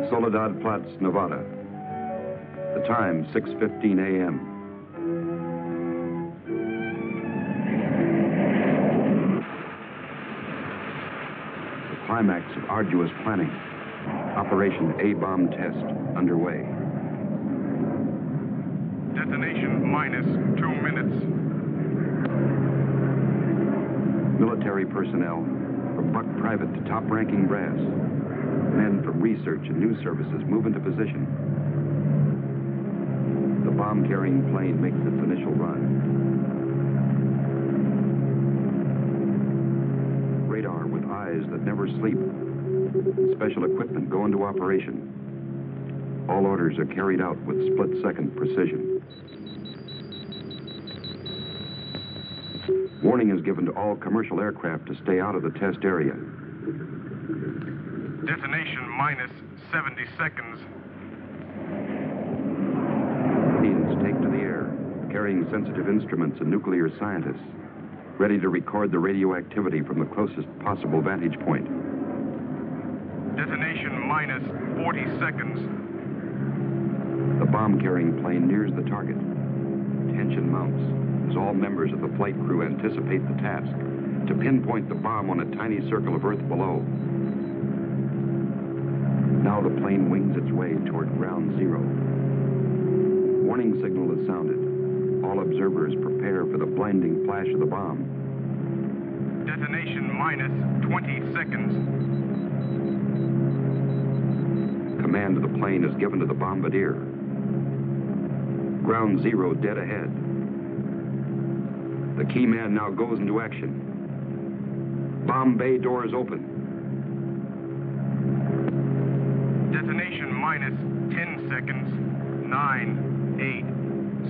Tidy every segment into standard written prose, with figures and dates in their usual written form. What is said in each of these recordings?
Soledad Flats, Nevada. The time, 6:15 a.m. The climax of arduous planning. Operation A-bomb test underway. Detonation minus 2 minutes. Military personnel, from buck private to top-ranking brass. Men from research and news services move into position. The bomb-carrying plane makes its initial run. Radar with eyes that never sleep. Special equipment go into operation. All orders are carried out with split-second precision. Warning is given to all commercial aircraft to stay out of the test area. Detonation minus 70 seconds. Planes take to the air, carrying sensitive instruments and nuclear scientists, ready to record the radioactivity from the closest possible vantage point. Detonation minus 40 seconds. The bomb-carrying plane nears the target. Tension mounts as all members of the flight crew anticipate the task to pinpoint the bomb on a tiny circle of Earth below. Now the plane wings its way toward ground zero. Warning signal is sounded. All observers prepare for the blinding flash of the bomb. Detonation minus 20 seconds. Command of the plane is given to the bombardier. Ground zero dead ahead. The key man now goes into action. Bomb bay doors open. Detonation minus 10 seconds. 9, 8,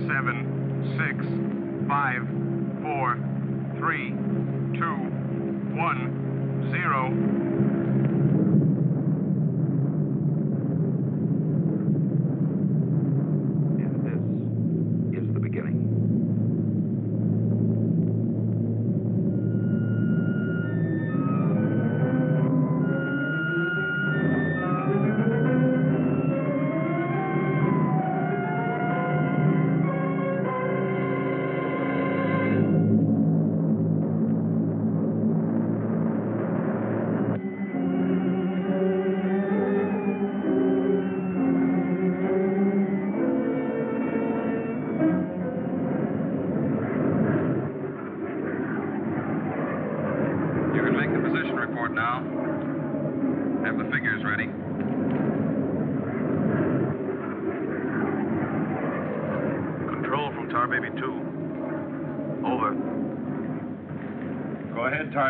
7, 6, 5, 4, 3, 2, 1, 0.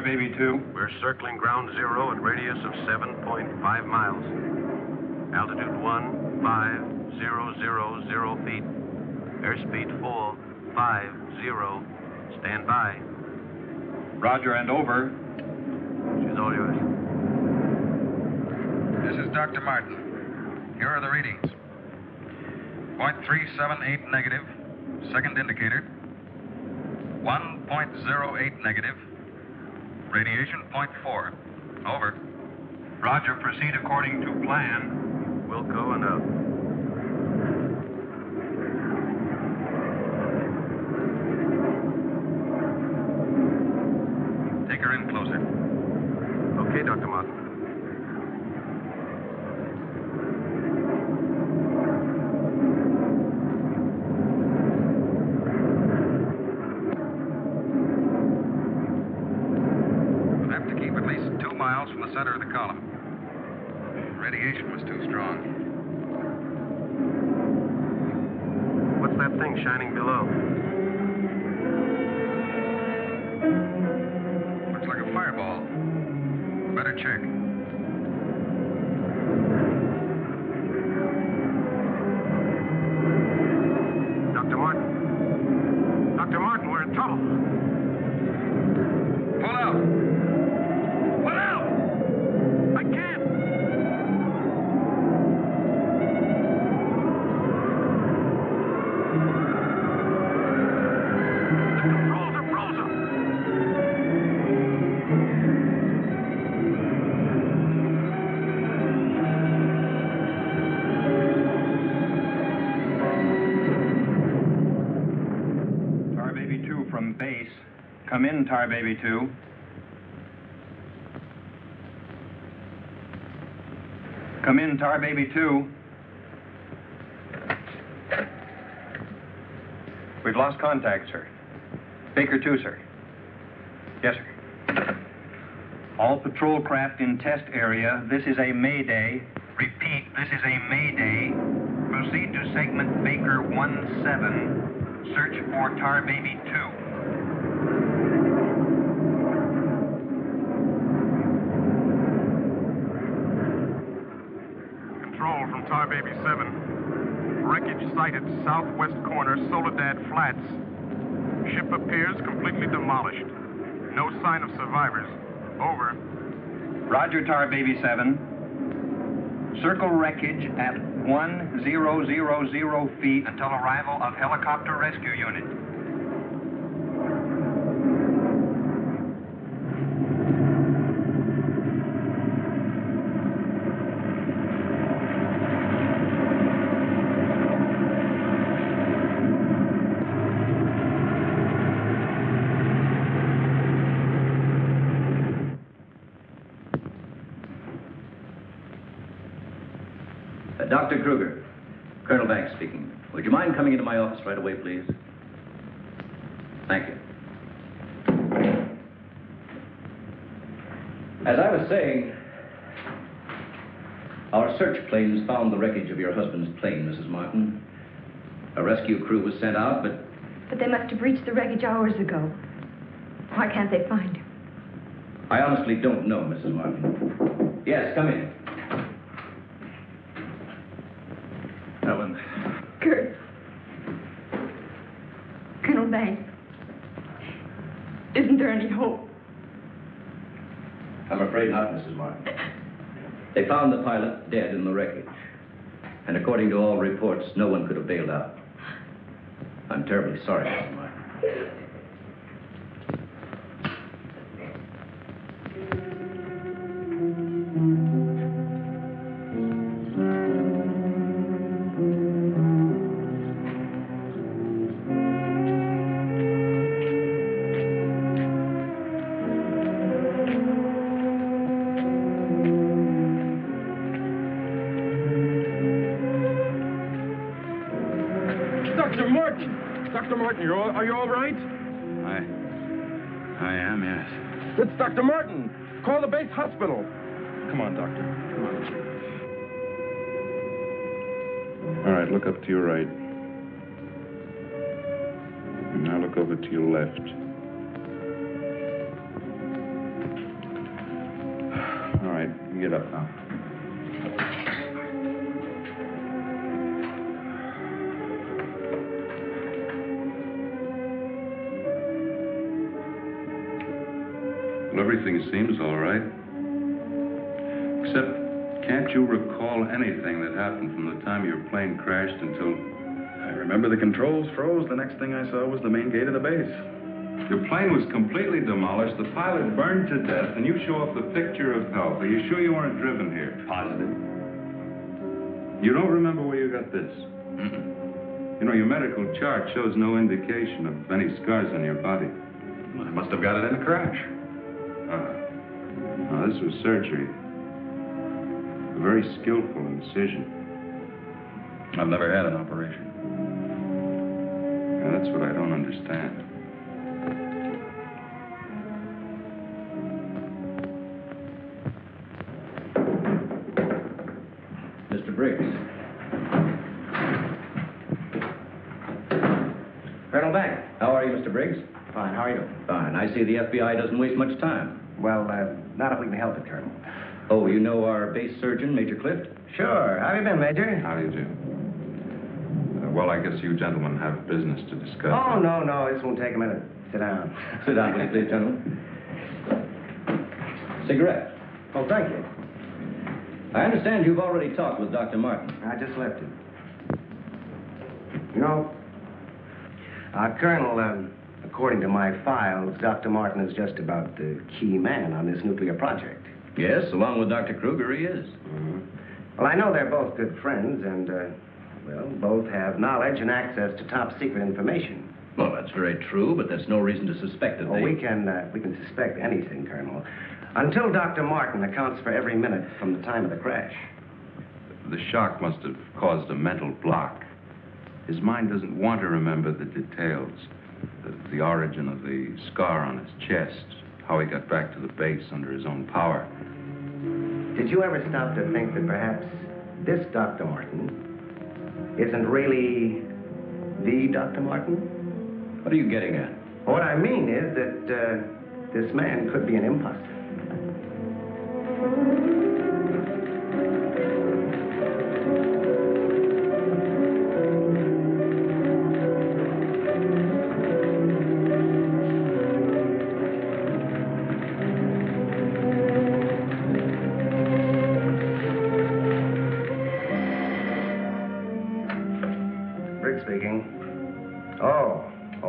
Baby 2. We're circling ground zero at radius of 7.5 miles. Altitude 15,000 feet. Airspeed 450. Stand by. Roger and over. She's all yours. This is Dr. Martin. Here are the readings. 0.378 negative. Second indicator. 1.08 negative. Radiation 0.4. Over. Roger, proceed according to plan. Wilco and out. Take her in closer. Okay, Dr. Martin. From the center of the column. Radiation was too strong. What's that thing shining below? Looks like a fireball. Better check. Dr. Martin. Dr. Martin, we're in trouble. Pull out. Come in, Tar Baby 2. Come in, Tar Baby 2. We've lost contact, sir. Baker 2, sir. Yes, sir. All patrol craft in test area. This is a Mayday. Repeat, this is a Mayday. Proceed to segment Baker 17. Search for Tar Baby 2. Control from Tar Baby 7. Wreckage sighted southwest corner, Soledad Flats. Ship appears completely demolished. No sign of survivors. Over. Roger, Tar Baby 7. Circle wreckage at 1000 feet until arrival of helicopter rescue unit. Dr. Kruger, Colonel Banks speaking. Would you mind coming into my office right away, please? Thank you. As I was saying, our search planes found the wreckage of your husband's plane, Mrs. Martin. A rescue crew was sent out, but... But they must have reached the wreckage hours ago. Why can't they find him? I honestly don't know, Mrs. Martin. Yes, come in. Ellen. Kurt. Colonel Banks. Isn't there any hope? I'm afraid not, Mrs. Martin. They found the pilot dead in the wreckage. And according to all reports, no one could have bailed out. I'm terribly sorry, Mrs. Martin. Are you all right? I am, yes. It's Dr. Martin. Call the base hospital. Come on, Doctor. Come on. All right, look up to your right. And now look over to your left. All right, you get up now. Everything seems all right. Except, can't you recall anything that happened from the time your plane crashed until... I remember the controls froze. The next thing I saw was the main gate of the base. Your plane was completely demolished, the pilot burned to death, and you show off the picture of health. Are you sure you weren't driven here? Positive. You don't remember where you got this? Mm-mm. You know, your medical chart shows no indication of any scars on your body. Well, I must have got it in a crash. Now, this was surgery. A very skillful incision. I've never had an operation. Now, that's what I don't understand. Mr. Briggs. Colonel Banks. How are you, Mr. Briggs? Fine, how are you? Fine. I see the FBI doesn't waste much time. Well, not if we can help it, Colonel. Oh, you know our base surgeon, Major Clift? Sure. How have you been, Major? How do you do? Well, I guess you gentlemen have business to discuss. Oh, no. This won't take a minute. Sit down. Sit down, will you please, gentlemen? Cigarette. Oh, thank you. I understand you've already talked with Dr. Martin. I just left him. You know, Colonel, according to my files, Dr. Martin is just about the key man on this nuclear project. Yes, along with Dr. Kruger, he is. Mm-hmm. Well, I know they're both good friends, and, well, both have knowledge and access to top-secret information. Well, that's very true, but there's no reason to suspect that We can suspect anything, Colonel, until Dr. Martin accounts for every minute from the time of the crash. The shock must have caused a mental block. His mind doesn't want to remember the details. The origin of the scar on his chest, how he got back to the base under his own power. Did you ever stop to think that perhaps this Dr. Martin isn't really the Dr. Martin? What are you getting at? What I mean is that this man could be an imposter.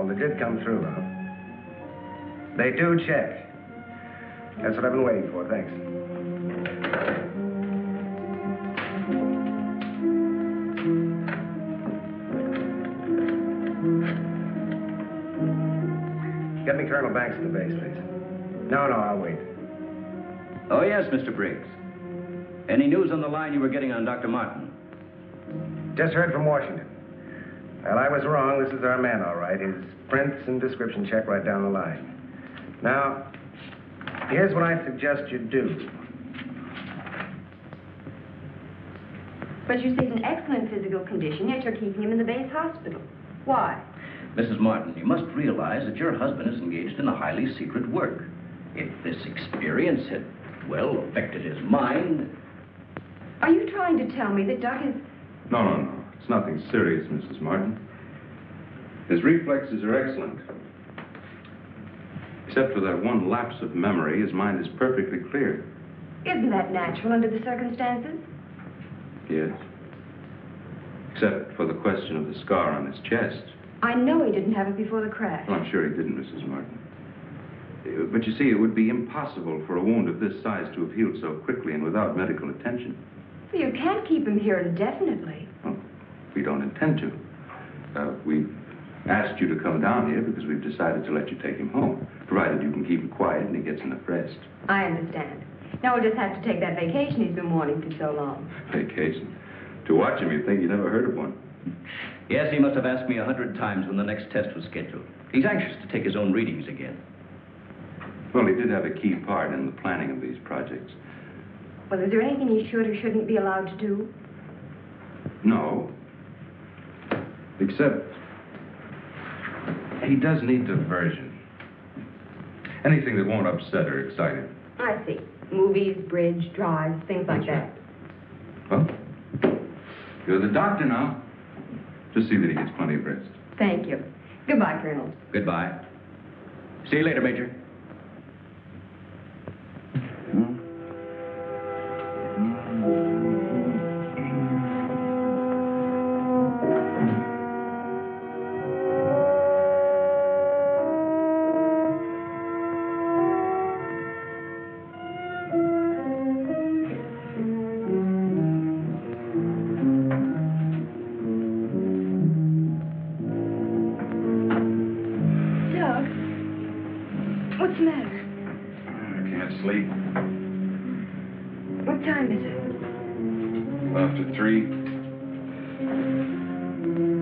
They did come through, Rob. They do check. That's what I've been waiting for, thanks. Get me Colonel Banks at the base, please. No, I'll wait. Oh, yes, Mr. Briggs. Any news on the line you were getting on Dr. Martin? Just heard from Washington. Well, I was wrong. This is our man, all right. His prints and description check right down the line. Now, here's what I suggest you do. But you say he's in excellent physical condition, yet you're keeping him in the base hospital. Why? Mrs. Martin, you must realize that your husband is engaged in a highly secret work. If this experience had, well, affected his mind... Are you trying to tell me that Doc is... No. It's nothing serious, Mrs. Martin. His reflexes are excellent. Except for that one lapse of memory, his mind is perfectly clear. Isn't that natural under the circumstances? Yes. Except for the question of the scar on his chest. I know he didn't have it before the crash. Well, I'm sure he didn't, Mrs. Martin. But you see, it would be impossible for a wound of this size to have healed so quickly and without medical attention. Well, you can't keep him here indefinitely. Well, we don't intend to. We've asked you to come down here because we've decided to let you take him home, provided you can keep him quiet and he gets enough rest. I understand. Now we'll just have to take that vacation he's been wanting for so long. Vacation? To watch him, you'd think you never heard of one. Yes, he must have asked me 100 times when the next test was scheduled. He's anxious to take his own readings again. Well, he did have a key part in the planning of these projects. Well, is there anything he should or shouldn't be allowed to do? No. Except he does need diversion. Anything that won't upset or excite him. I see. Movies, bridge, drives, things like that. Well, you're the doctor now. Just see that he gets plenty of rest. Thank you. Goodbye, Colonel. Goodbye. See you later, Major. What's the matter? I can't sleep. What time is it? After 3. I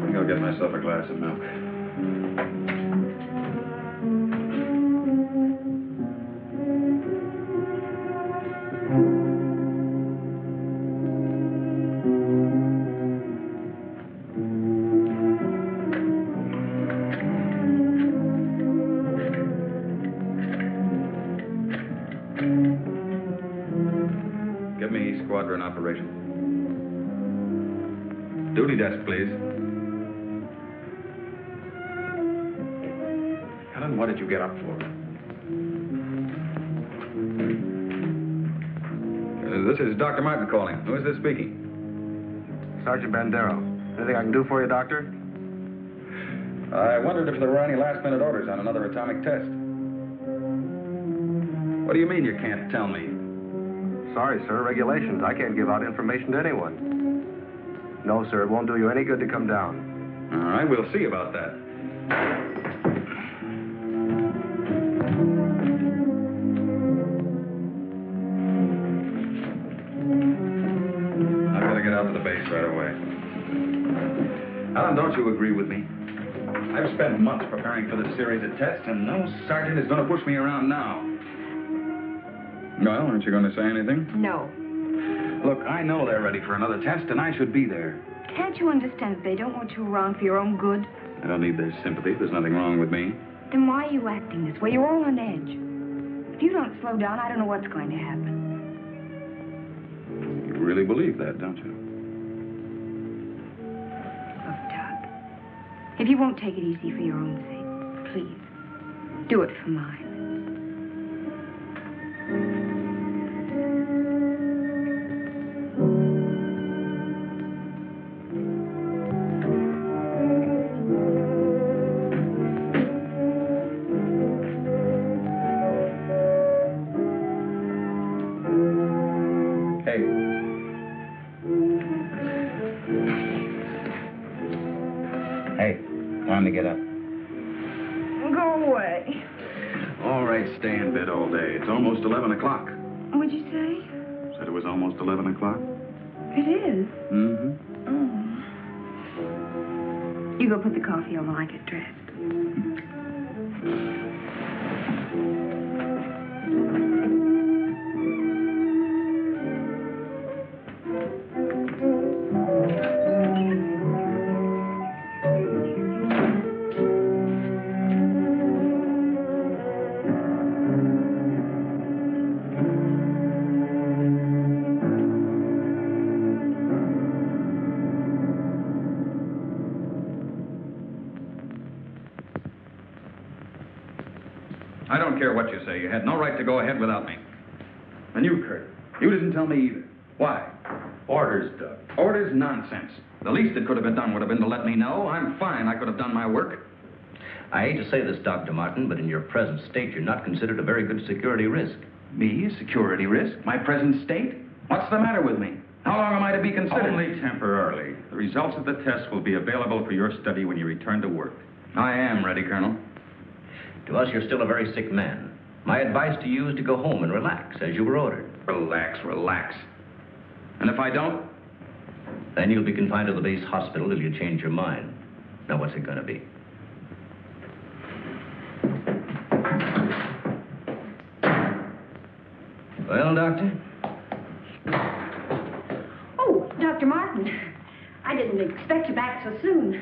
think I'll get myself a glass of milk. Give me squadron operation. Duty desk, please. Helen, what did you get up for? This is Dr. Martin calling. Who is this speaking? Sergeant Bandero. Anything I can do for you, Doctor? I wondered if there were any last-minute orders on another atomic test. What do you mean you can't tell me? Sorry, sir. Regulations. I can't give out information to anyone. No, sir. It won't do you any good to come down. All right, we'll see about that. the base right away. Alan, don't you agree with me? I've spent months preparing for this series of tests, and no sergeant is going to push me around now. Well, aren't you going to say anything? No. Look, I know they're ready for another test, and I should be there. Can't you understand that they don't want you around for your own good? I don't need their sympathy. There's nothing wrong with me. Then why are you acting this way? You're all on edge. If you don't slow down, I don't know what's going to happen. You really believe that, don't you? Look, Doug, if you won't take it easy for your own sake, please, do it for mine. Time to get up. Go away. All right, stay in bed all day. It's almost 11 o'clock. What'd you say? Said it was almost 11 o'clock. It is? Mm-hmm. Oh. You go put the coffee on while I get dressed. I don't care what you say. You had no right to go ahead without me. And you, Kurt, you didn't tell me either. Why? Orders, Doug. Orders? Nonsense. The least that could have been done would have been to let me know. I'm fine. I could have done my work. I hate to say this, Dr. Martin, but in your present state, you're not considered a very good security risk. Me? A security risk? My present state? What's the matter with me? How long am I to be considered? Only temporarily. The results of the test will be available for your study when you return to work. I am ready, Colonel. To us, you're still a very sick man. My advice to you is to go home and relax, as you were ordered. Relax, relax. And if I don't? Then you'll be confined to the base hospital till you change your mind. Now, what's it going to be? Well, Doctor? Oh, Dr. Martin. I didn't expect you back so soon.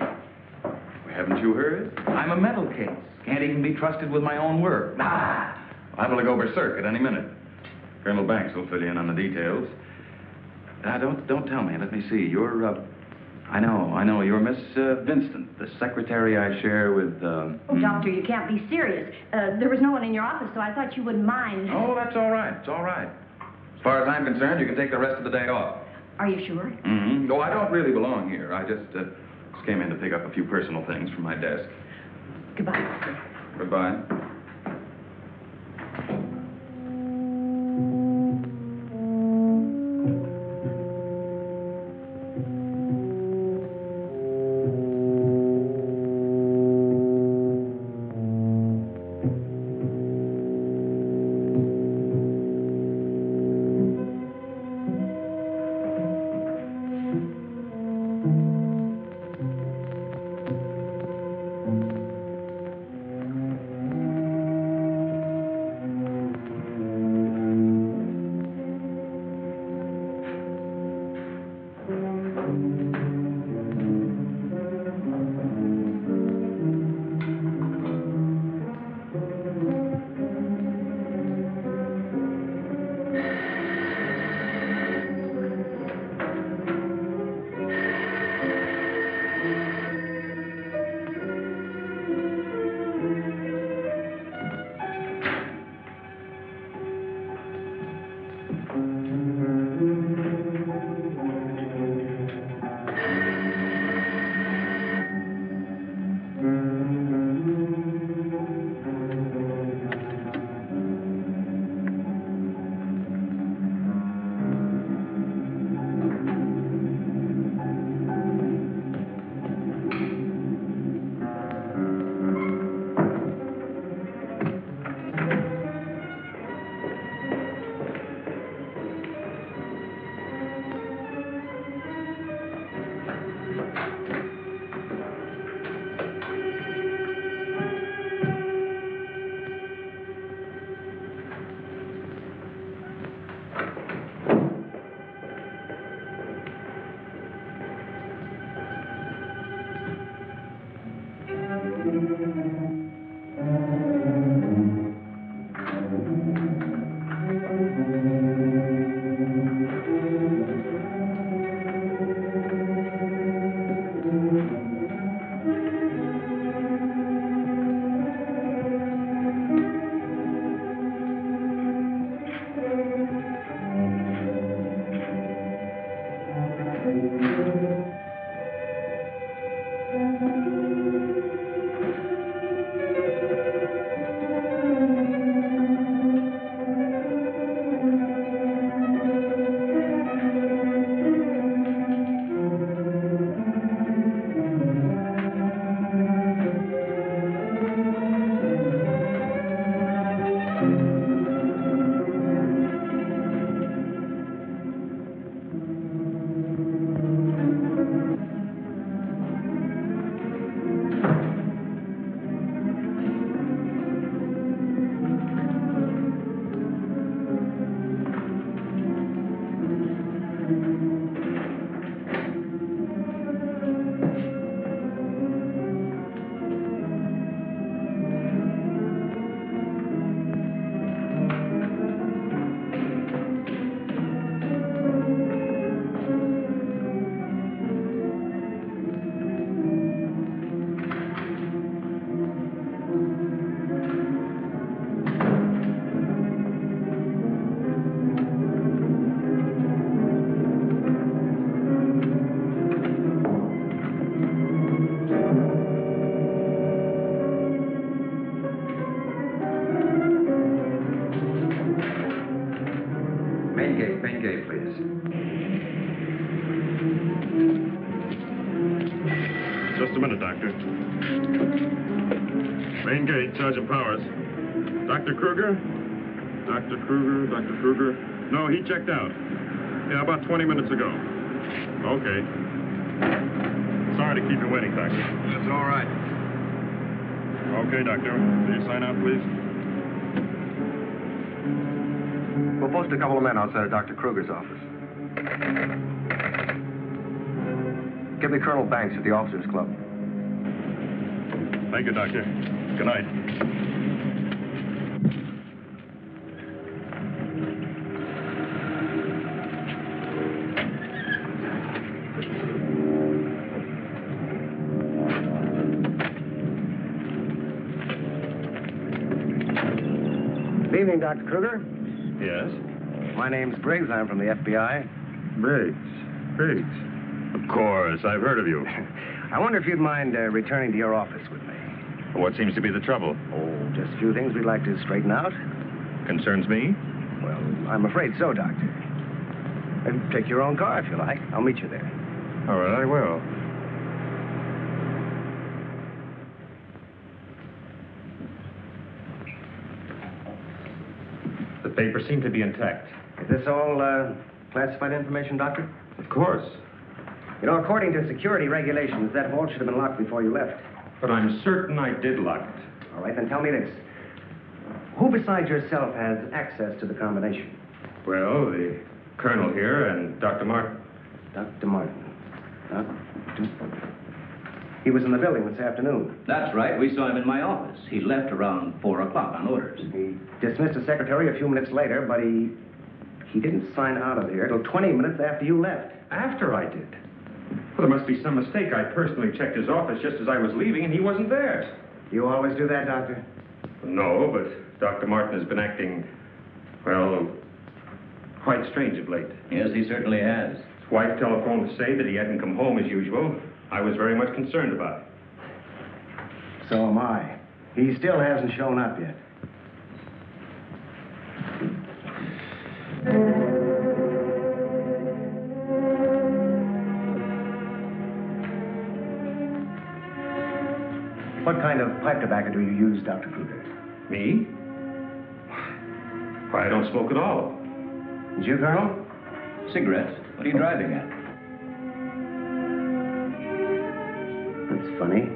Haven't you heard? I'm a mental case. Can't even be trusted with my own work. Liable to go berserk at any minute. Colonel Banks will fill you in on the details. Don't tell me. Let me see. You're, I know. You're Miss Vincent, the secretary I share with, Oh, Doctor, you can't be serious. There was no one in your office, so I thought you wouldn't mind. Oh, that's all right. It's all right. As far as I'm concerned, you can take the rest of the day off. Are you sure? Mm-hmm. No, I don't really belong here. I just came in to pick up a few personal things from my desk. Goodbye. Goodbye. Main gate, please. Just a minute, Doctor. Main gate, Sergeant Powers. Dr. Kruger? Dr. Kruger. No, he checked out. Yeah, about 20 minutes ago. Okay. Sorry to keep you waiting, Doctor. That's all right. Okay, Doctor. Will you sign out, please? We'll post a couple of men outside of Dr. Kruger's office. Give me Colonel Banks at the Officers Club. Thank you, Doctor. Good night. Good evening, Dr. Kruger. Yes? My name's Briggs. I'm from the FBI. Briggs. Of course, I've heard of you. I wonder if you'd mind returning to your office with me. What seems to be the trouble? Oh, just a few things we'd like to straighten out. Concerns me? Well, I'm afraid so, Doctor. Take your own car if you like. I'll meet you there. All right, I will. The papers seem to be intact. Is this all classified information, Doctor? Of course. You know, according to security regulations, that vault should have been locked before you left. But I'm certain I did lock it. All right, then tell me this. Who besides yourself has access to the combination? Well, the colonel here and Dr. Martin. Dr. Martin. He was in the building this afternoon. That's right. We saw him in my office. He left around 4 o'clock on orders. He dismissed his secretary a few minutes later, but he didn't sign out of here till 20 minutes after you left. After I did? Well, there must be some mistake. I personally checked his office just as I was leaving, and he wasn't there. You always do that, Doctor? No, but Dr. Martin has been acting, well, quite strange of late. Yes, he certainly has. His wife telephoned to say that he hadn't come home as usual. I was very much concerned about it. So am I. He still hasn't shown up yet. What kind of pipe tobacco do you use, Dr. Kruger? Me? Why, I don't smoke at all. And you, Colonel? Cigarettes? What are you driving at? That's funny.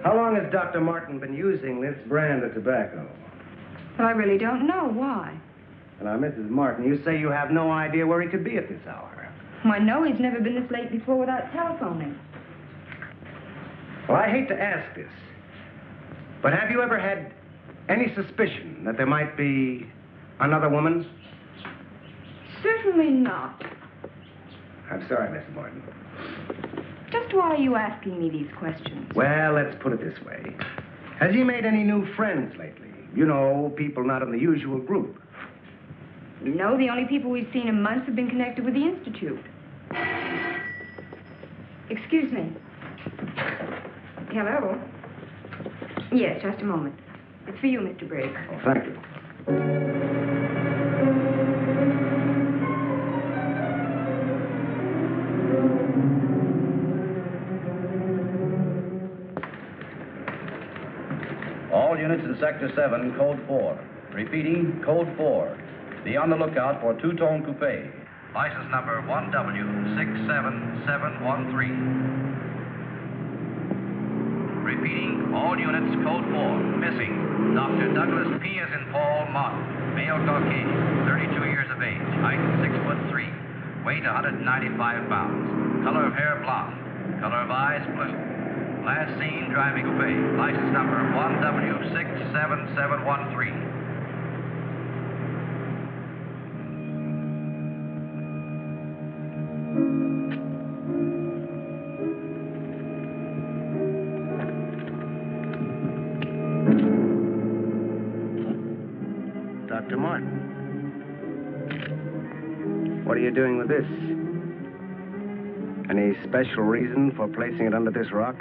How long has Dr. Martin been using this brand of tobacco? Well, I really don't know. Why? Now, Mrs. Martin, you say you have no idea where he could be at this hour. Well, I know he's never been this late before without telephoning. Well, I hate to ask this, but have you ever had any suspicion that there might be another woman? Certainly not. I'm sorry, Mrs. Martin. Just why are you asking me these questions? Well, let's put it this way. Has he made any new friends lately? You know, people not in the usual group. No, the only people we've seen in months have been connected with the Institute. Excuse me. Hello? Yes, just a moment. It's for you, Mr. Briggs. Oh, thank you. All units in Sector 7, Code 4. Repeating, Code 4. Be on the lookout for two-tone coupe. License number 1W67713. Repeating, all units, Code 4. Missing, Dr. Douglas P. as in Paul Martin. Male Caucasian, 32 years of age. Height 6'3". Weight 195 pounds. Color of hair blonde. Color of eyes blue. Last seen driving coupe. License number 1W67713. Dr. Martin. What are you doing with this? Any special reason for placing it under this rock?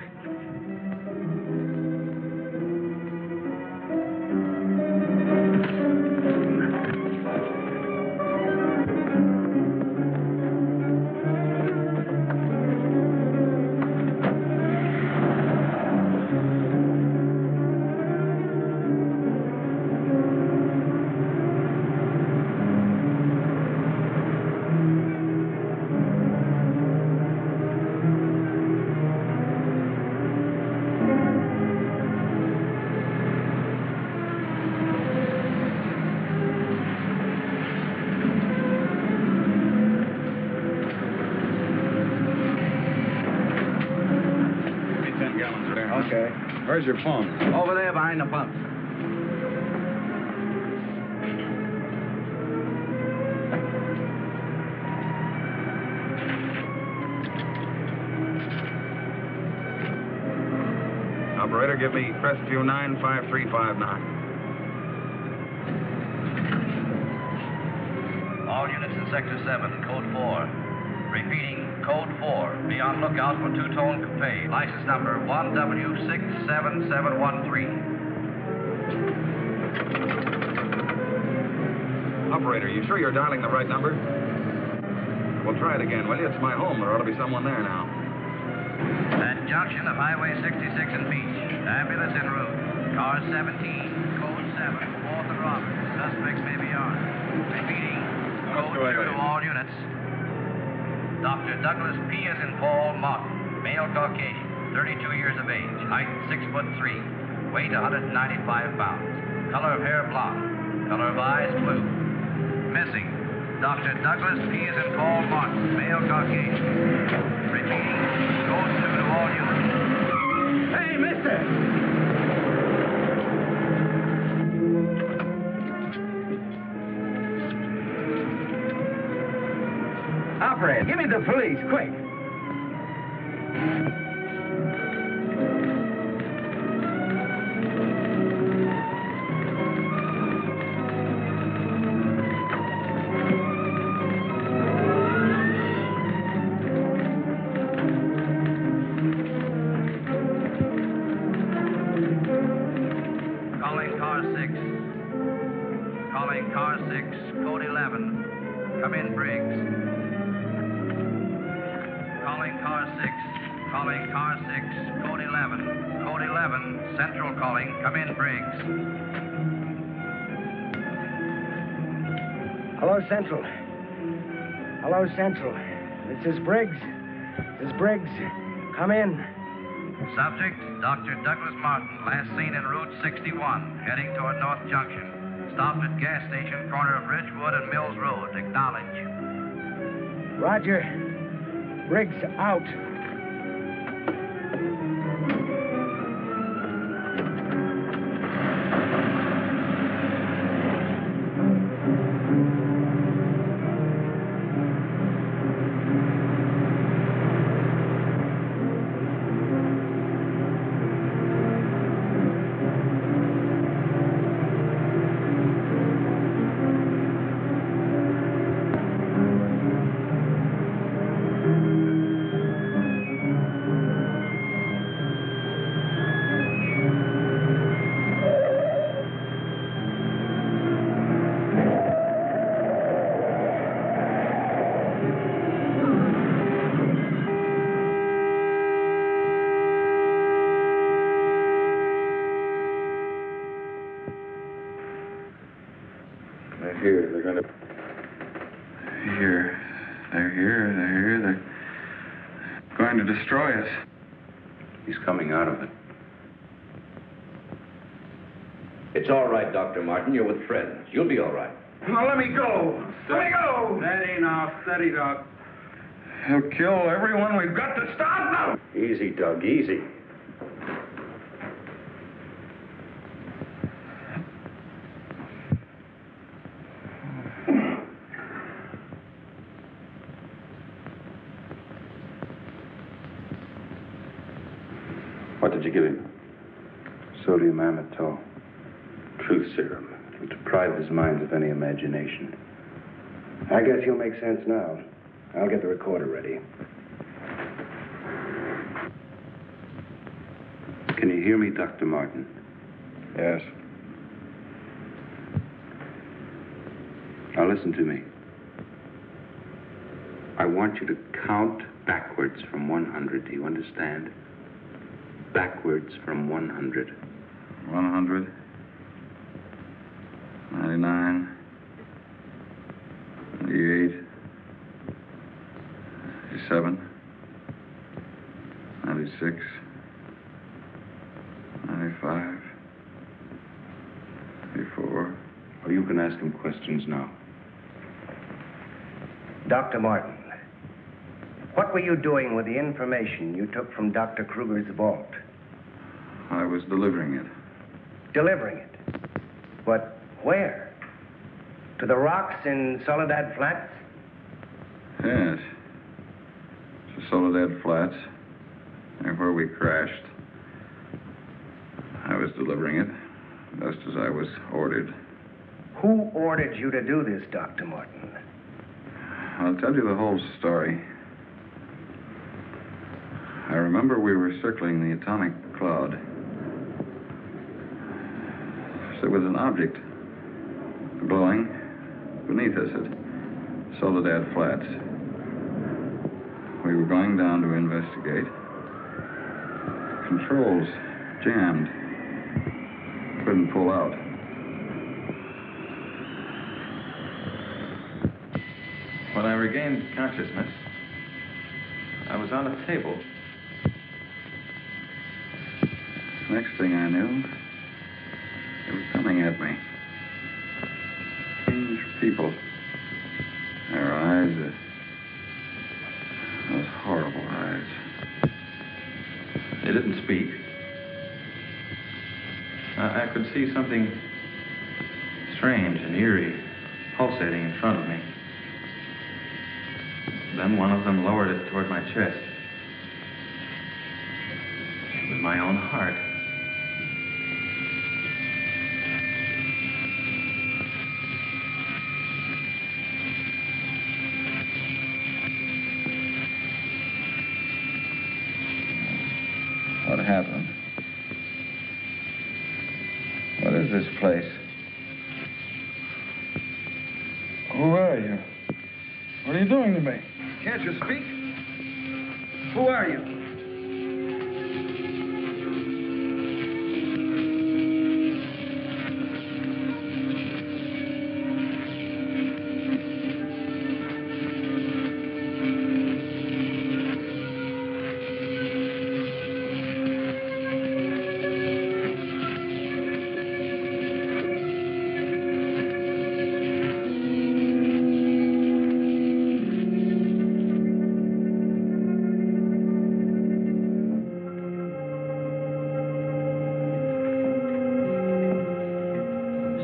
Okay. Where's your phone? Over there behind the pump. Operator, give me Crestview 95359. All units in Sector 7, Code 4. Repeating, Code 4. Be on lookout for two-tone coupe. License number 1W67713. Operator, you sure you're dialing the right number? Well, try it again, will you? It's my home. There ought to be someone there now. At junction of Highway 66 and Beach. Ambulance en route. Car 17, Code 7, 4th and Roberts. Suspects may be armed. Repeating, Code 2 to all units. Dr. Douglas P. as in Paul Martin, male Caucasian, 32 years of age, height 6'3", weight 195 pounds, color of hair blonde, color of eyes blue. Missing, Dr. Douglas P. as in Paul Martin, male Caucasian. Repeating, Code 2 to all units. Hey, mister! Operator, give me the police, quick. Calling car 6. Calling car 6, Code 11. Come in, Briggs. Calling car 6. Calling car 6, Code 11. Code 11, Central calling. Come in, Briggs. Hello, Central. Hello, Central. This is Briggs. This is Briggs. Come in. Subject, Dr. Douglas Martin, last seen en route 61, heading toward North Junction. Stopped at gas station, corner of Ridgewood and Mills Road. Acknowledge. Roger. Briggs out. They're here. They're going to... Here. They're here. They're here. They're going to destroy us. He's coming out of it. It's all right, Dr. Martin. You're with friends. You'll be all right. Now, let me go. Let me go. Steady now. Steady, Doc. He'll kill everyone. We've got to stop now. Easy, Doug, easy. What did you give him? Sodium amytal. Truth serum. It'll deprive his mind of any imagination. I guess you'll make sense now. I'll get the recorder ready. Can you hear me, Dr. Martin? Yes. Now listen to me. I want you to count backwards from 100. Do you understand? Backwards from 100. 100. 99. 98. 97. 96. 95. 84. Well, you can ask him questions now. Dr. Martin, what were you doing with the information you took from Dr. Kruger's vault? I was delivering it. Delivering it? But where? To the rocks in Soledad Flats? Yes. To Soledad Flats, and where we crashed. I was delivering it, just as I was ordered. Who ordered you to do this, Dr. Martin? I'll tell you the whole story. I remember we were circling the atomic cloud. There was an object glowing beneath us at Soledad Flats. We were going down to investigate. Controls jammed. Couldn't pull out. When I regained consciousness, I was on a table. Next thing I knew, they were coming at me. Strange people. Their eyes, those horrible eyes. They didn't speak. I could see something strange and eerie pulsating in front of me. Then one of them lowered it toward my chest. It was my own heart. What happened? What is this place? Who are you? What are you doing to me? Can't you speak? Who are you?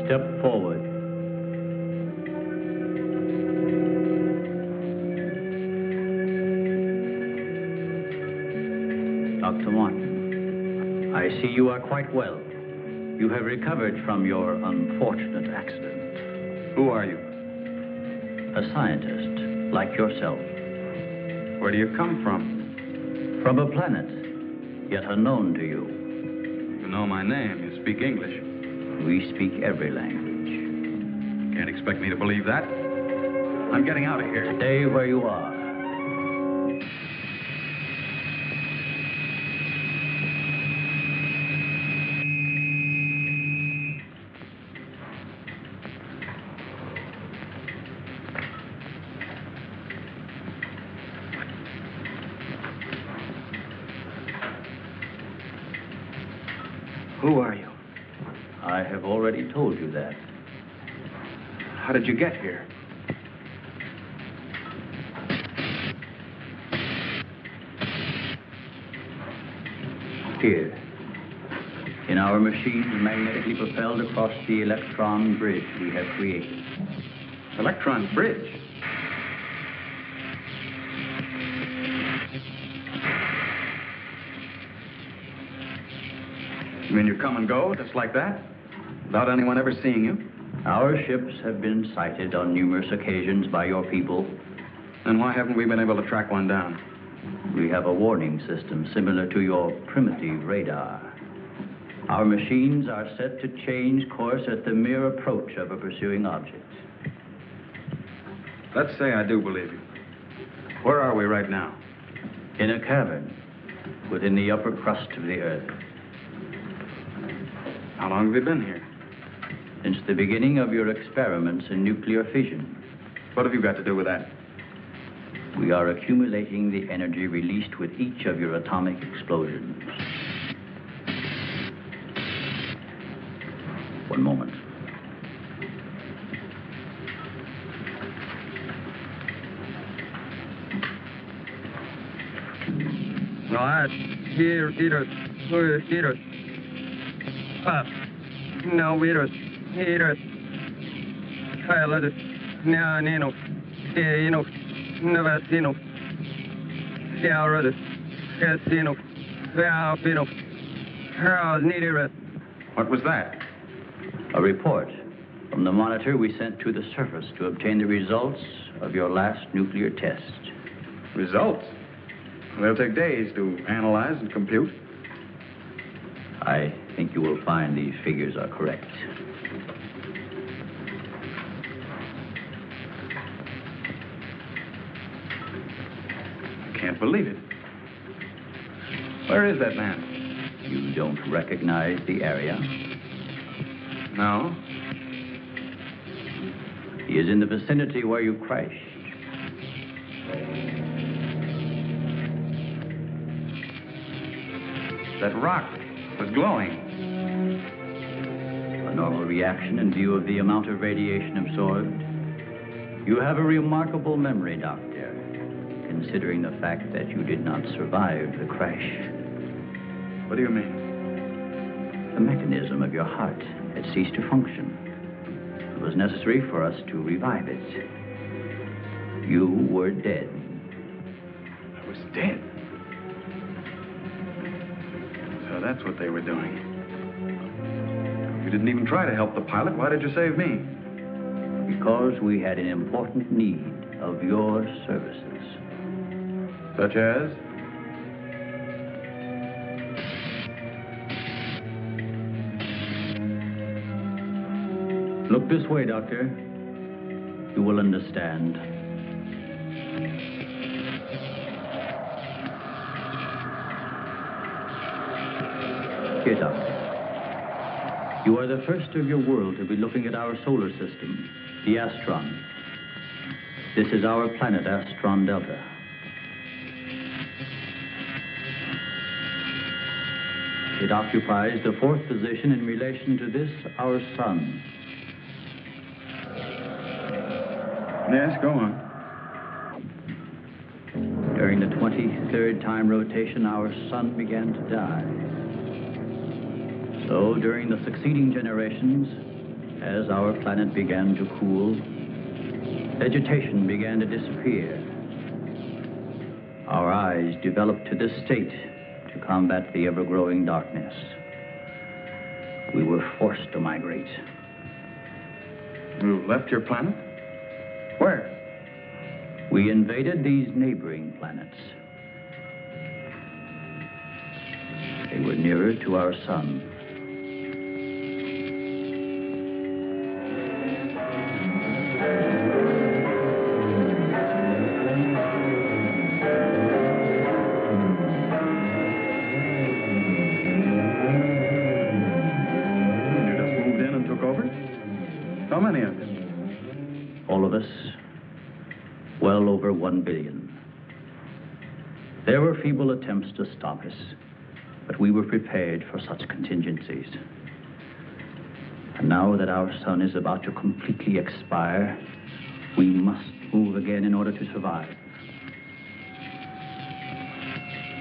Step forward. Dr. Martin, I see you are quite well. You have recovered from your unfortunate accident. Who are you? A scientist, like yourself. Where do you come from? From a planet, yet unknown to you. You know my name. You speak English. We speak every language. Can't expect me to believe that. I'm getting out of here. Stay where you are. Who are you? I have already told you that. How did you get here? Here. In our machines magnetically propelled across the electron bridge we have created. Electron bridge? You mean you come and go, just like that? Without anyone ever seeing you? Our ships have been sighted on numerous occasions by your people. Then why haven't we been able to track one down? We have a warning system similar to your primitive radar. Our machines are set to change course at the mere approach of a pursuing object. Let's say I do believe you. Where are we right now? In a cavern within the upper crust of the Earth. How long have you been here? Since the beginning of your experiments in nuclear fission. What have you got to do with that? We are accumulating the energy released with each of your atomic explosions. One moment. No, I here, eater. Pop. No, Eater. Pilot. Now, Nino. Nino. Navasino. Yalrada. Casino. Valpino. Hurls, Needed. What was that? A report from the monitor we sent to the surface to obtain the results of your last nuclear test. Results? They'll take days to analyze and compute. I think you will find these figures are correct. I can't believe it. Where is that man? You don't recognize the area? No. He is in the vicinity where you crashed. That rock was glowing. A normal reaction in view of the amount of radiation absorbed. You have a remarkable memory, Doctor, considering the fact that you did not survive the crash. What do you mean? The mechanism of your heart had ceased to function. It was necessary for us to revive it. You were dead. I was dead. So that's what they were doing. You didn't even try to help the pilot. Why did you save me? Because we had an important need of your services. Such as? Look this way, Doctor. You will understand. Here, Doctor. You are the first of your world to be looking at our solar system, the Astron. This is our planet, Astron Delta. It occupies the 4th position in relation to this, our sun. Yes, go on. During the 23rd time rotation, our sun began to die. So during the succeeding generations, as our planet began to cool, vegetation began to disappear. Our eyes developed to this state to combat the ever-growing darkness. We were forced to migrate. You left your planet? Where? We invaded these neighboring planets. They were nearer to our sun. You just moved in and took over? How many of you? All of us, well over 1 billion. There were feeble attempts to stop us, but we were prepared for such contingencies. And now that our sun is about to completely expire, we must move again in order to survive.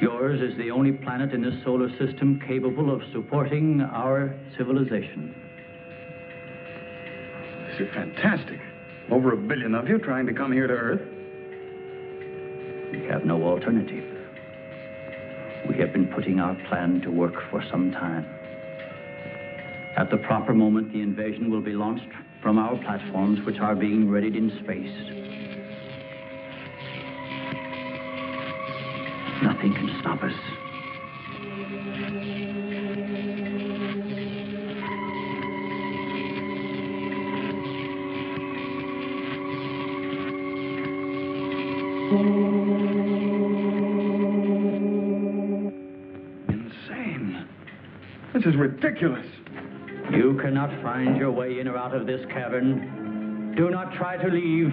Yours is the only planet in this solar system capable of supporting our civilization. This is fantastic. Over 1 billion of you trying to come here to Earth. We have no alternative. We have been putting our plan to work for some time. At the proper moment, the invasion will be launched from our platforms, which are being readied in space. Nothing can stop us. Insane. This is ridiculous. You cannot find your way in or out of this cavern. Do not try to leave.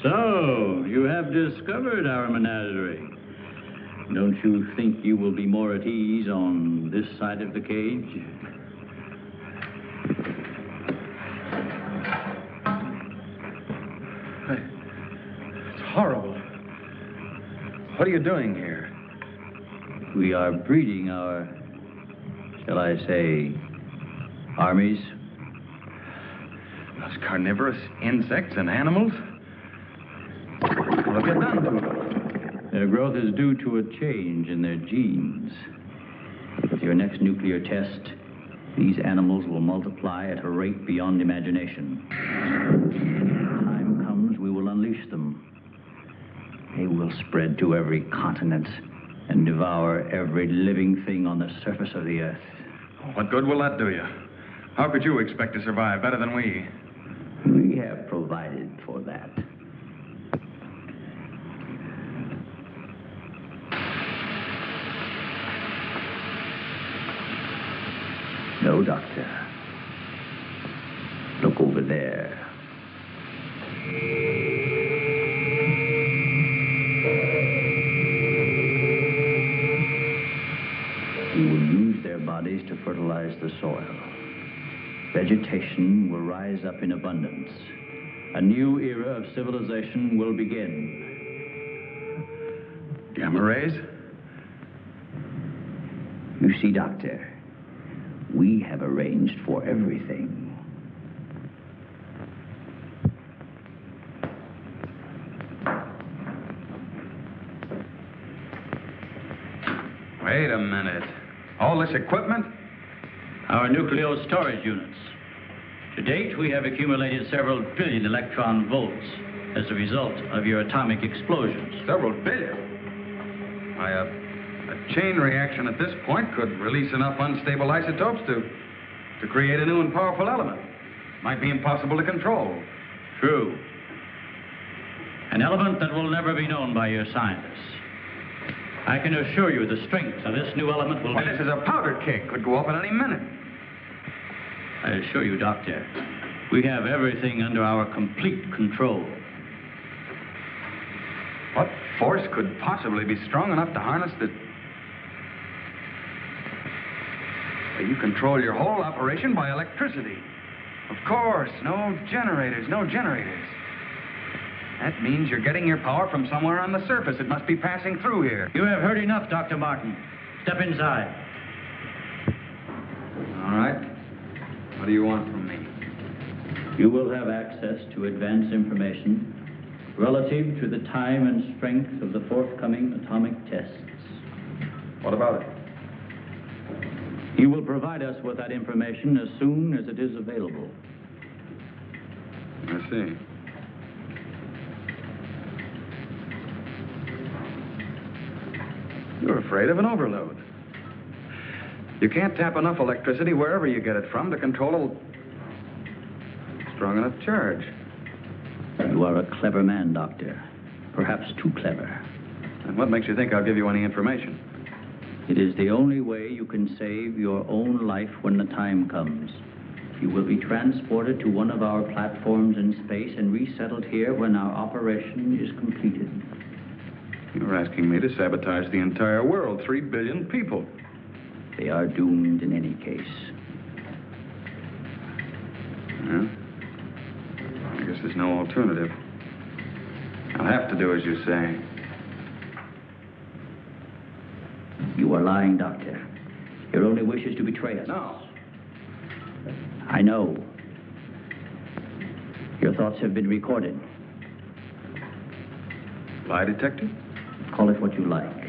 So, you have discovered our menagerie. Don't you think you will be more at ease on this side of the cage? It's horrible. What are you doing here? We are breeding our, shall I say, armies. Those carnivorous insects and animals? What have you done to them? Their growth is due to a change in their genes. With your next nuclear test, these animals will multiply at a rate beyond imagination. When the time comes, we will unleash them. They will spread to every continent and devour every living thing on the surface of the earth. What good will that do you? How could you expect to survive better than we? We have provided for that. No, Doctor. Look over there. We will use their bodies to fertilize the soil. Vegetation will rise up in abundance. A new era of civilization will begin. Gamma rays? You see, Doctor, we have arranged for everything. Wait a minute. All this equipment? Our nuclear storage units. To date, we have accumulated several billion electron volts as a result of your atomic explosions. Several billion? Why, a chain reaction at this point could release enough unstable isotopes to create a new and powerful element. Might be impossible to control. True. An element that will never be known by your scientists. I can assure you the strength of this new element will be... This is a powder keg. Could go off at any minute. I assure you, Doctor, we have everything under our complete control. What force could possibly be strong enough to harness the... You control your whole operation by electricity. Of course, no generators. That means you're getting your power from somewhere on the surface. It must be passing through here. You have heard enough, Dr. Martin. Step inside. All right. What do you want from me? You will have access to advanced information relative to the time and strength of the forthcoming atomic tests. What about it? You will provide us with that information as soon as it is available. I see. You're afraid of an overload. You can't tap enough electricity wherever you get it from to control a strong enough charge. You are a clever man, Doctor. Perhaps too clever. And what makes you think I'll give you any information? It is the only way you can save your own life when the time comes. You will be transported to one of our platforms in space and resettled here when our operation is completed. You're asking me to sabotage the entire world, 3 billion people. They are doomed in any case. Well, I guess there's no alternative. I'll have to do as you say. You are lying, Doctor. Your only wish is to betray us. No. I know. Your thoughts have been recorded. Lie detector? Call it what you like.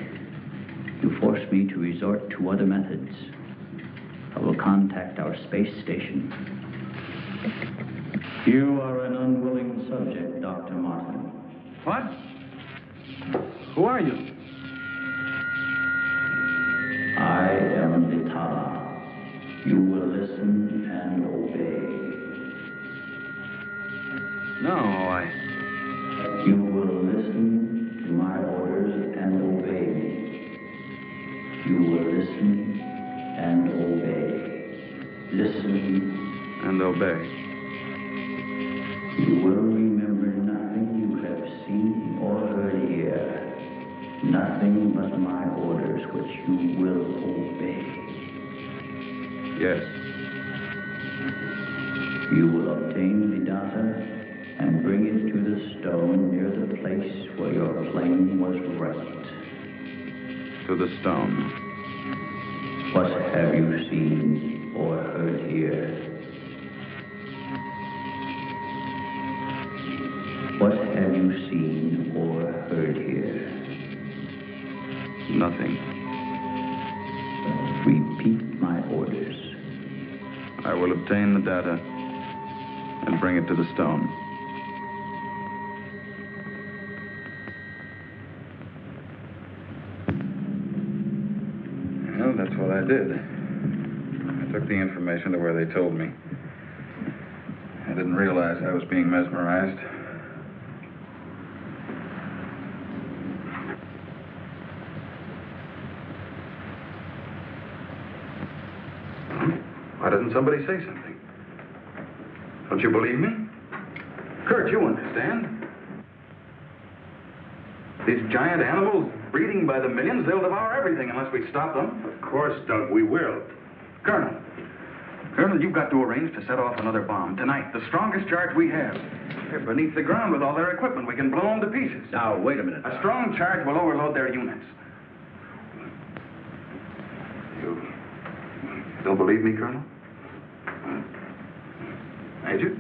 You force me to resort to other methods. I will contact our space station. You are an unwilling subject, Dr. Martin. What? Who are you? I am Vitala. You will listen and obey. No, You will listen to my orders and obey me. You will listen and obey. Listen and obey. You will remember nothing you have seen or heard here. Nothing but my orders which you will obey. Yes. You will obtain the data and bring it to the stone near the place where your plane was wrecked. To the stone. What have you seen or heard here? What have you seen or heard here? Nothing. Repeat my orders. I will obtain the data and bring it to the stone. Well, that's what I did. I took the information to where they told me. I didn't realize I was being mesmerized. Why doesn't somebody say something? Don't you believe me? Kurt, you understand. These giant animals breeding by the millions, they'll devour everything unless we stop them. Of course, Doug, we will. Colonel, you've got to arrange to set off another bomb tonight. The strongest charge we have. They're beneath the ground with all their equipment. We can blow them to pieces. Now, wait a minute. A strong charge will overload their units. Still believe me, Colonel? Major?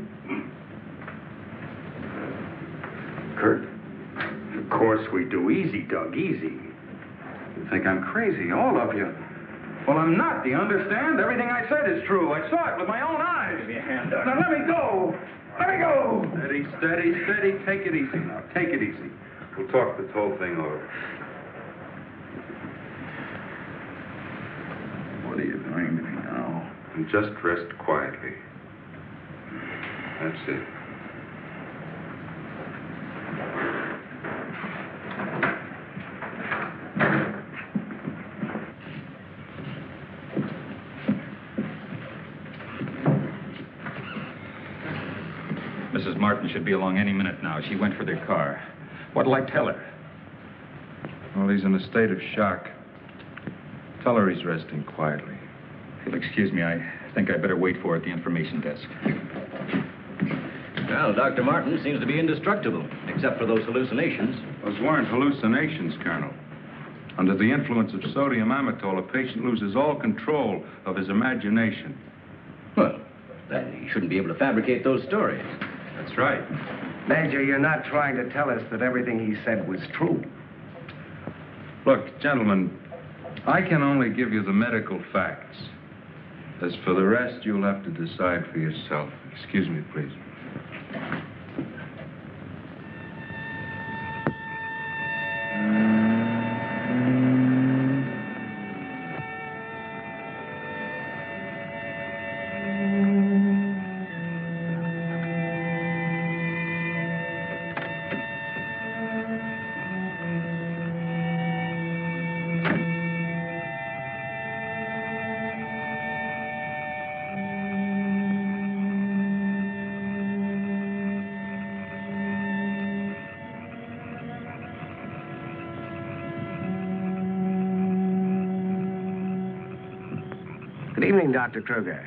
Kurt? Of course we do. Easy, Doug, easy. You think I'm crazy, all of you. Well, I'm not. Do you understand? Everything I said is true. I saw it with my own eyes. Give me a hand, Doug. Now, let me go. Let me go. Steady, steady, steady. Take it easy now. Take it easy. We'll talk this whole thing over. What are you doing to me now? And just rest quietly. That's it. Mrs. Martin should be along any minute now. She went for their car. What'll I tell her? Well, he's in a state of shock. Tell her he's resting quietly. If you'll excuse me, I think I'd better wait for her at the information desk. Well, Dr. Martin seems to be indestructible, except for those hallucinations. Those weren't hallucinations, Colonel. Under the influence of sodium amytal, a patient loses all control of his imagination. Well, then he shouldn't be able to fabricate those stories. That's right. Major, you're not trying to tell us that everything he said was true. Look, gentlemen, I can only give you the medical facts. As for the rest, you'll have to decide for yourself. Excuse me, please. Good evening, Dr. Kruger.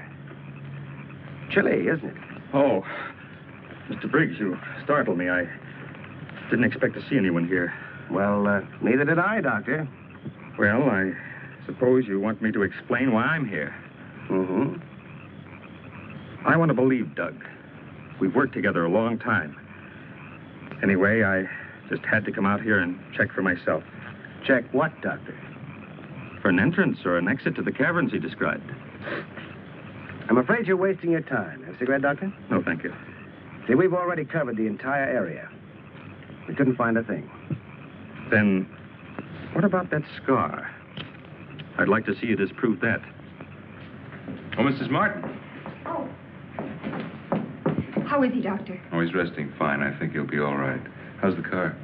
Chilly, isn't it? Oh, Mr. Briggs, you startled me. I didn't expect to see anyone here. Well, neither did I, Doctor. Well, I suppose you want me to explain why I'm here. Mm-hmm. I want to believe Doug. We've worked together a long time. Anyway, I just had to come out here and check for myself. Check what, Doctor? For an entrance or an exit to the caverns he described. I'm afraid you're wasting your time. Have a cigarette, Doctor? No, thank you. See, we've already covered the entire area. We couldn't find a thing. Then, what about that scar? I'd like to see you disprove that. Oh, Mrs. Martin. Oh. How is he, Doctor? Oh, he's resting fine. I think he'll be all right. How's the car?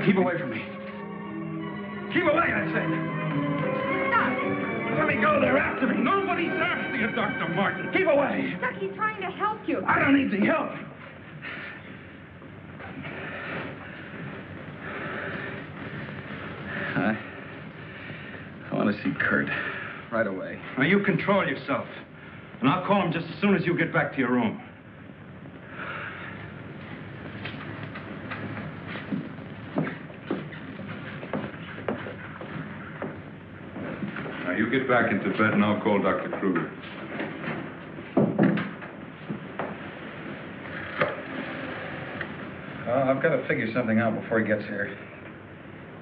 Keep away from me. Keep away, I said. Stop. Let me go. They're after me. Nobody's after you, Dr. Martin. Keep away. Doc, he's trying to help you. I don't need the help. I want to see Kurt right away. Now, you control yourself. And I'll call him just as soon as you get back to your room. Now, you get back into bed and I'll call Dr. Kruger. I've got to figure something out before he gets here.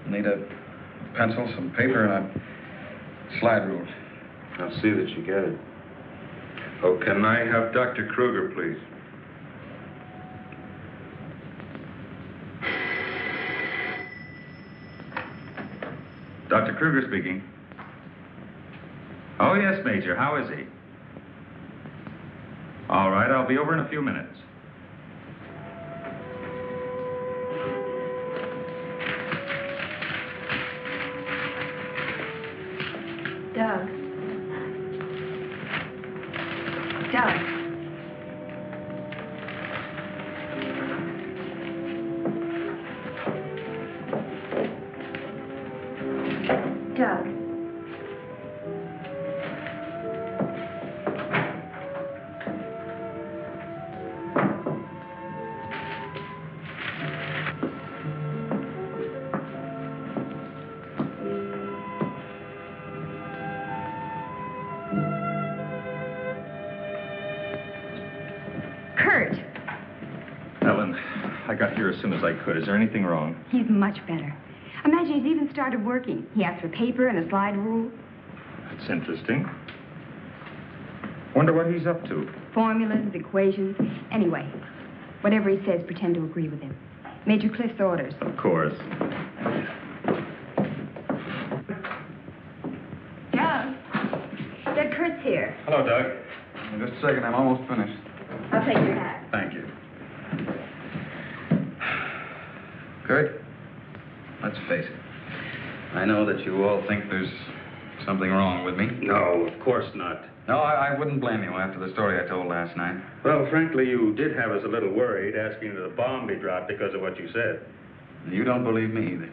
Need a pencil, some paper, and a slide rule. I'll see that you get it. Oh, can I have Dr. Kruger, please? Dr. Kruger speaking. Oh, yes, Major. How is he? All right, I'll be over in a few minutes. Doug. Doug. Doug. Kurt. Ellen, I got here as soon as I could. Is there anything wrong? He's much better. Imagine he's even started working. He asked for paper and a slide rule. That's interesting. Wonder what he's up to. Formulas, equations. Anyway, whatever he says, pretend to agree with him. Major Cliff's orders. Of course. Doug. Doug, Kurt's here. Hello, Doug. Just a second, I'm almost finished. I'll take your hat. Thank you. Kurt, let's face it. I know that you all think there's something wrong with me. No, of course not. No, I wouldn't blame you after the story I told last night. Well, frankly, you did have us a little worried, asking that a bomb be dropped because of what you said. You don't believe me either.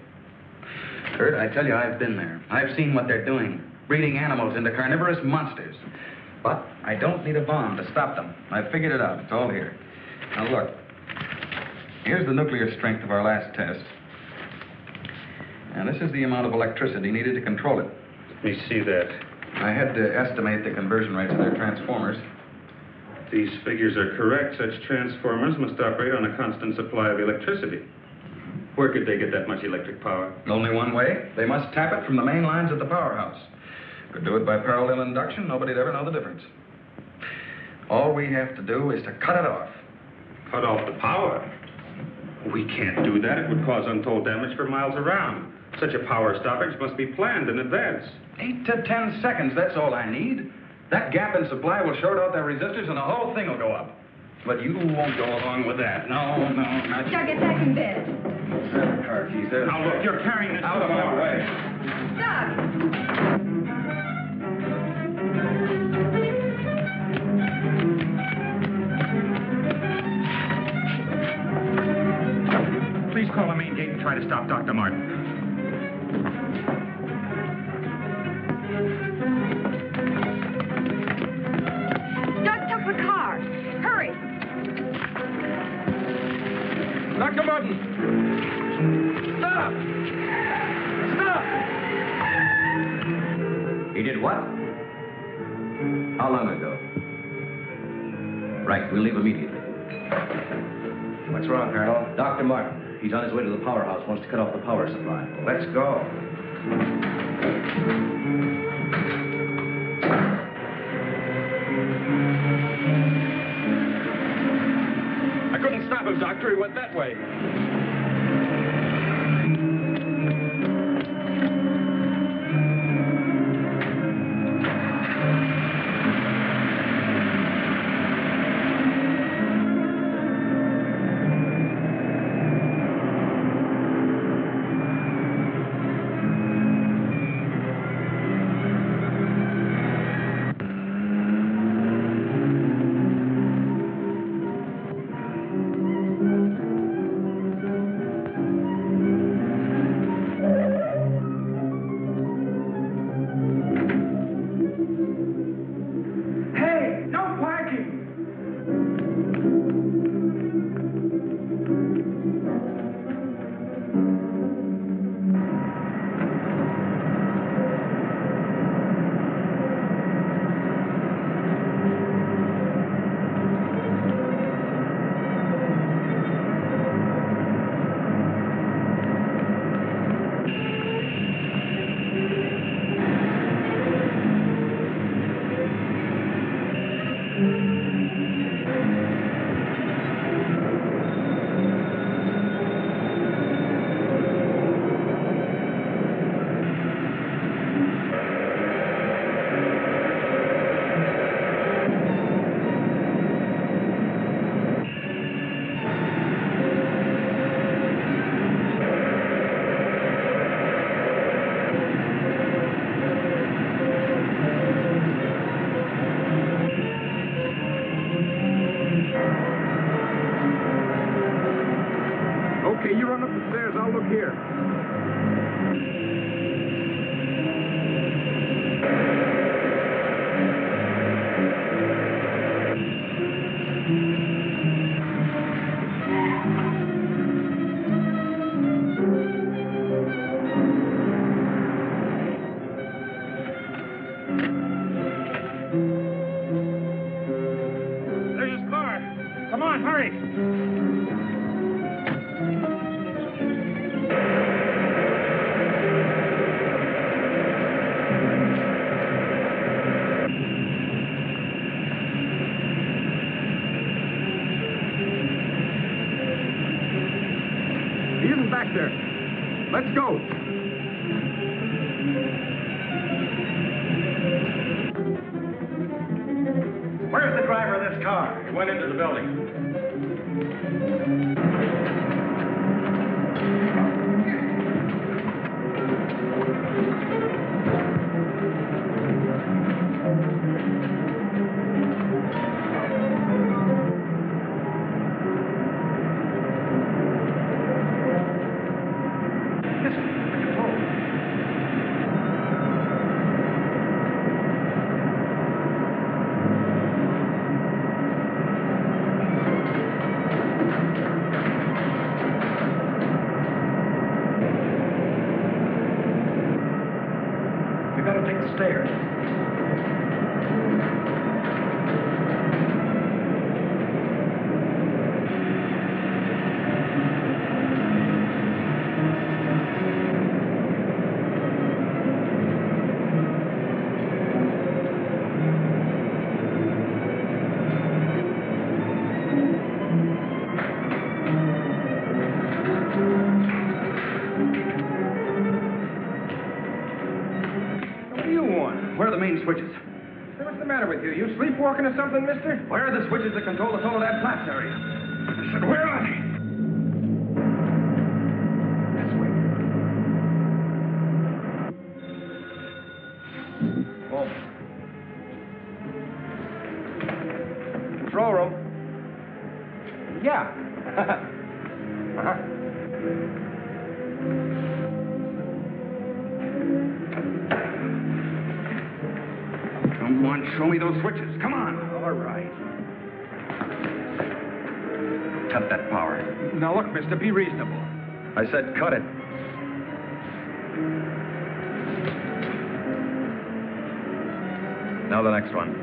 Kurt, I tell you, I've been there. I've seen what they're doing, breeding animals into carnivorous monsters. But I don't need a bomb to stop them. I've figured it out. It's all here. Now, look. Here's the nuclear strength of our last test. And this is the amount of electricity needed to control it. Let me see that. I had to estimate the conversion rates of their transformers. If these figures are correct, such transformers must operate on a constant supply of electricity. Where could they get that much electric power? Only one way. They must tap it from the main lines at the powerhouse. Could do it by parallel induction. Nobody'd ever know the difference. All we have to do is to cut it off. Cut off the power? We can't do that. It would cause untold damage for miles around. Such a power stoppage must be planned in advance. 8 to 10 seconds, that's all I need. That gap in supply will short out their resistors and the whole thing will go up. But you won't go along with that. No, not you. Doug, get back in bed. Grab the car keys there. Now, look, you're carrying this out of my way. Doug! Please call the main gate and try to stop Dr. Martin. Doug took the car. Hurry. Dr. Martin! Stop! Stop! He did what? How long ago? Right, we'll leave immediately. What's wrong, Colonel? Dr. Martin. He's on his way to the powerhouse, wants to cut off the power supply. Let's go. I couldn't stop him, Doctor. He went that way. went into the building. Stairs. Where are the main switches? Hey, what's the matter with you? You sleepwalking or something, mister? Where are the switches that control the Soledad Flats area? I said, where are they? This way. Oh. Control room. Yeah. Uh-huh. Come on, show me those switches. Come on. All right. Cut that power. Now, look, mister, be reasonable. I said cut it. Now the next one.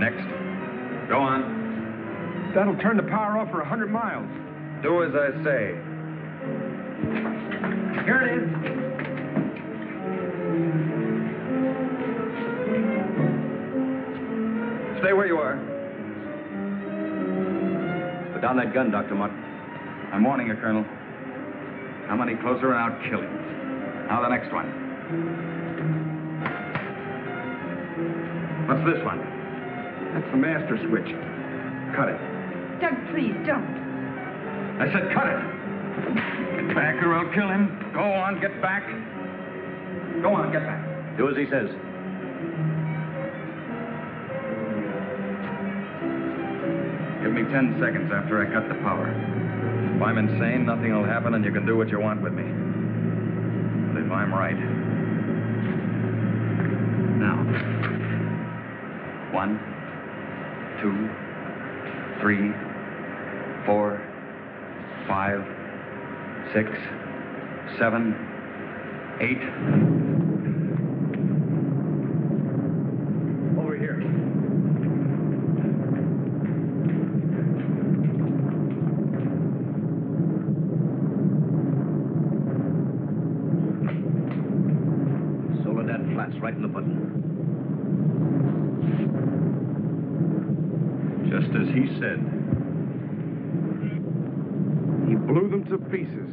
Next. Go on. That'll turn the power off for 100 miles. Do as I say. Here it is. Stay where you are. Put down that gun, Dr. Martin. I'm warning you, Colonel. Come any closer and I'll kill you. Now the next one. What's this one? That's the master switch. Cut it. Doug, please, don't. I said cut it. Get back or I'll kill him. Go on, get back. Go on, get back. Do as he says. Give me 10 seconds after I cut the power. If I'm insane, nothing will happen and you can do what you want with me. But if I'm right... Now. 1, 2, 3, 4, 5, 6, 7, 8. Over here. Soledad Flats, right in the button. Just as he said. He blew them to pieces.